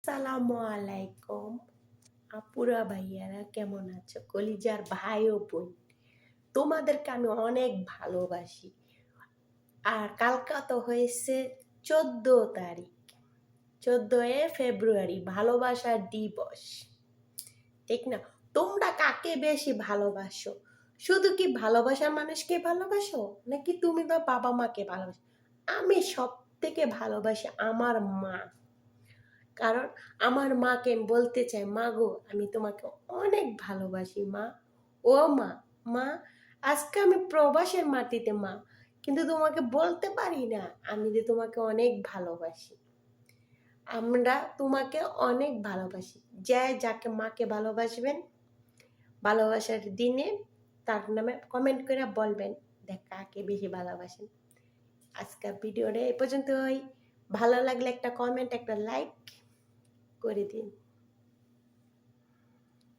আসসালামু আলাইকুম আপুরা ভাইয়ারা কেমন আছো? কলিজার ভাই ও বোন, তোমাদেরকে আমি অনেক ভালোবাসি। আর কালকা তো হয়েছে 14 তারিখ, 14 ফেব্রুয়ারি, ভালোবাসার দিবস, ঠিক না? তোমরা কাকে বেশি ভালোবাসো? শুধু কি ভালোবাসার মানুষকে ভালোবাসো, নাকি তুমি বা বাবা মাকে ভালোবাসো? আমি সব থেকে ভালোবাসি আমার মা। কারণ আমার মাকে আমি বলতে চাই, মা গো, আমি তোমাকে অনেক ভালোবাসি মা। ও মা, মা, আজকে আমি প্রবাসের মাটিতে মা, কিন্তু তোমাকে বলতে পারি না আমি যে তোমাকে অনেক ভালোবাসি। আমরা তোমাকে অনেক ভালোবাসি। যাকে মাকে ভালোবাসবেন, ভালোবাসার দিনে তার নামে কমেন্ট করে বলবেন দেখ কাকে বেশি ভালোবাসেন। আজকের ভিডিওটা এই পর্যন্তই। ভালো লাগলে একটা কমেন্ট, একটা লাইক করে দিন।